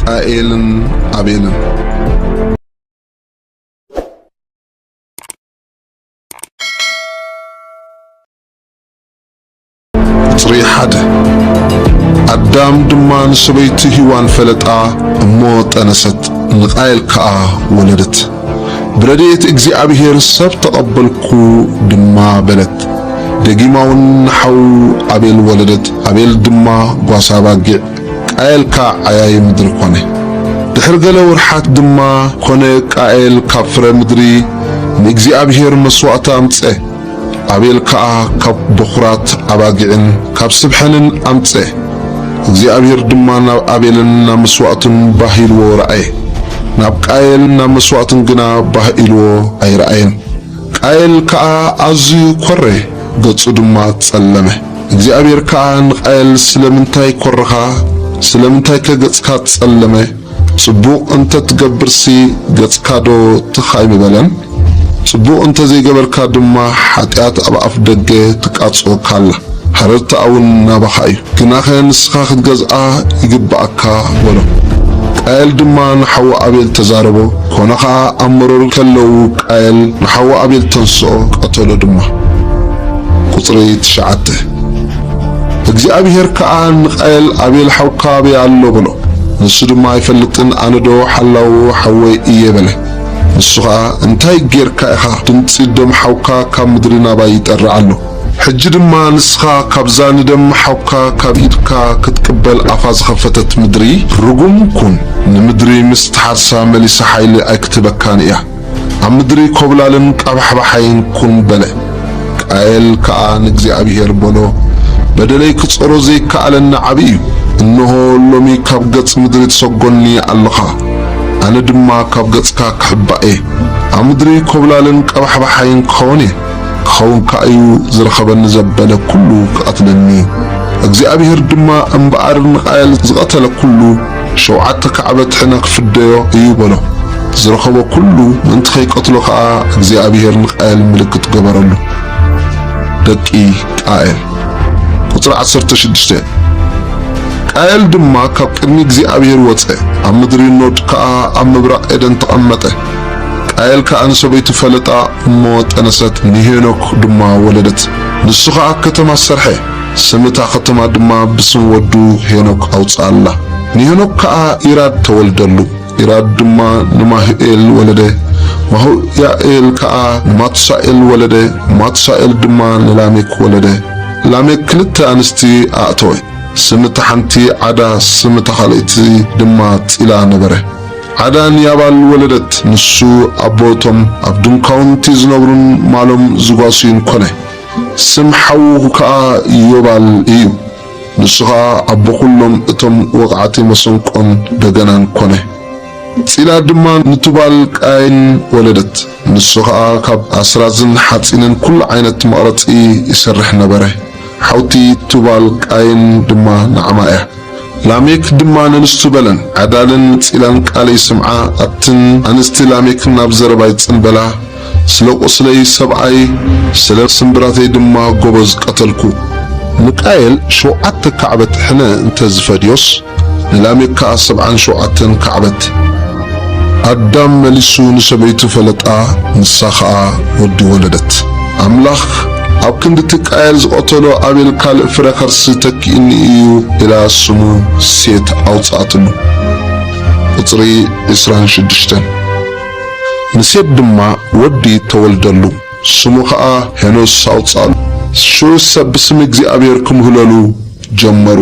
ቃኤልን አቤልን ቁጽሪ 1 አዳም ድማን ሰበይቲ ሔዋን ፈለጣ እሞ ጠነሰት ንቃኤል ከአ ወለደት ብረድኤት እግዚአብሔር ሰብ ተቀበልኩ ድማ በለት ደጊማውን ሐው አቤል ወለደት አቤል ድማ ጓሳ ባጊዕ ቃኤል ካ አያይ ምድር ኮነ ድሕር ገለ ወርሓት ድማ ኮነ ቃኤል ካብ ፍረ ምድሪ ንእግዚአብሔር መስዋዕታ አምፀ አቤል ካ ካብ በኹራት አባጊዕን ካብ ስብሐንን አምፀ እግዚአብሔር ድማ ናብ አቤልን ናብ መስዋዕቱን ባሂልዎ ረአየ ናብ ቃኤል ናብ መስዋዕቱን ግና ባሂልዎ አይረአየን ቃኤል ካ አዝዩ ኮረ ገጹ ድማ ጸለመ እግዚአብሔር ካ ንቃኤል ስለምንታይ ኮረኻ ስለምንታይ ከገጽካ ጸለመ ጽቡቕ እንተ ትገብርሲ ገጽካዶ ትኻይም በለን ጽቡቕ እንተ ዘይገበርካ ድማ ኃጢአት ኣብ ኣፍ ደገ ትቃጾ ካላ ሓረርታ እውን ናባኻዩ ግናኸ ንስኻ ክትገዝኣ ይግባእካ ወሎ ቃኤል ድማ ንሓዋ አቤል ተዛረቦ ኮነኻ ኣመረሩ ከለው ቃኤል ንሓዋ አቤል ተንስኦ ቀተሎ ድማ ቁጽሪ 9 እግዚአብሔር ከአ ንቃኤል አቤል ሐውካ በያሎ ብሎ ንሱ ድማ አይፈልጥን አነዶ ሐላው ሐወይ እየበለ ንሱኻ እንታይ ጌርካ ኢኻ ድምፂ ደም ሐውካ ካብ ምድሪና ባይ ይጠራዓሎ ሕጂ ድማ ንስኻ ካብዛ ንደም ሐውካ ካብ ኢድካ ክትቅበል አፋ ዝኸፈተት ምድሪ ርጉም ኩን ንምድሪ ምስ ተሓርሳ መሊሳ ሓይሊ ኣይክትበካን እያ ኣብ ምድሪ ኮብላልን ቀባሕባሓይን ኩን በለ ቃኤል ከአ ንእግዚአብሔር በሎ በደለይ ክጾሮ ዘይከኣለና ዓብዩ እንሆ ሎሚ ካብ ገጽ ምድሪ ተሰጎኒ ኣለኻ ኣነ ድማ ካብ ገጽካ ክሕባኤ ኣብ ምድሪ ኮብላልን ቀባሕባሓይን ክኸውን እዩ ዝረኸበኒ ዘበለ ኩሉ ክቐትለኒ እግዚአብሔር ድማ እምበኣር ንቃኤል ዝቐተለ ኩሉ 7 ከዓበት ሕነ ክፍደዮ እዩ በሎ ዝረኸቦ ኩሉ ምንቲ ከይቀትሎ ከዓ እግዚአብሔር ንቃኤል ምልክት ገበረሉ ደቂ ቃኤል ቁጽሪ 16 ቃኤል ድማ ካብ ቅድሚ እግዚአብሔር ወፀ ኣብ ምድሪ ኖድ ከዓ ኣብ ምብራቕ ኤደን ተቐመጠ ቃኤል ከዓ ንሰበይቱ ፈለጣ እሞ ጠነሰት ንሄኖክ ድማ ወለደት ንሱ ከዓ ከተማ ሰርሐ ስምታ ከተማ ድማ ብስም ወዱ ሄኖክ ኣውፃላ ንሄኖክ ከዓ ኢራድ ተወልደሉ ኢራድ ድማ ንማህኤል ወለደ ማሁያኤል ከዓ ንማቱሳኤል ወለደ ማቱሳኤል ድማ ንላሜክ ወለደ ላሜክ ክልተ አንስቲ ኣእተወ ስምታ ሓንቲ ዓዳ ስምታ ካልእቲ ድማ ፂላ ነበረ ዓዳን ያባል ወለደት ንሱ ኣቦቶም ኣብ ድንኳውንቲ ዝነብሩን ማሎም ዝጓሱን ኮነ ስም ሓው ከዓ ዮባል እዩ ንሱ ከዓ ኣቦ ኩሎም እቶም ወቕዓቲ መሰንቆን በገናን ኮነ ፂላ ድማ ንቱባል ቃይን ወለደት ንሱ ከዓ ካብ ኣስራዝን ሓፂንን ኩሉ ዓይነት መቕረፂ ይሰርሕ ነበረ ሓውቲ ቱባል ቃይን ድማ ናዕማያ ላሜክ ድማ ንንስቱ በለን ዓዳልን ፂላን ቃል ይስምዓ ኣትን ኣንስቲ ላሜክ ናብ ዘረባይ ጽንበላ ስለ ቁስለይ ሰብኣይ ስለ ስምብራተይ ድማ ጎበዝ ቀተልኩ ንቃኤል 7 ከዓበት ሕነ እንተ ዝፈድዮስ ንላሜክ ከዓ 77 ከዓበት አዳም መሊሱ ንሰበይቱ ፈለጣ ንሳ ከዓ ወዲ ወለደት አምላኽ ኣብ ክንዲ ቃኤል ዝቆተሎ አቤል ካልእ ፍረ ከርሲ ተኪእኒ እዩ ኢላ ስሙ ሴት ኣውፃእትሉ ቁጽሪ 26 ንሴት ድማ ወዲ ተወልደሉ ስሙ ከዓ ሄኖስ ኣውፃሉ ሹስ ሰብ ብስም እግዚአብሔር ክምህለሉ ጀመሩ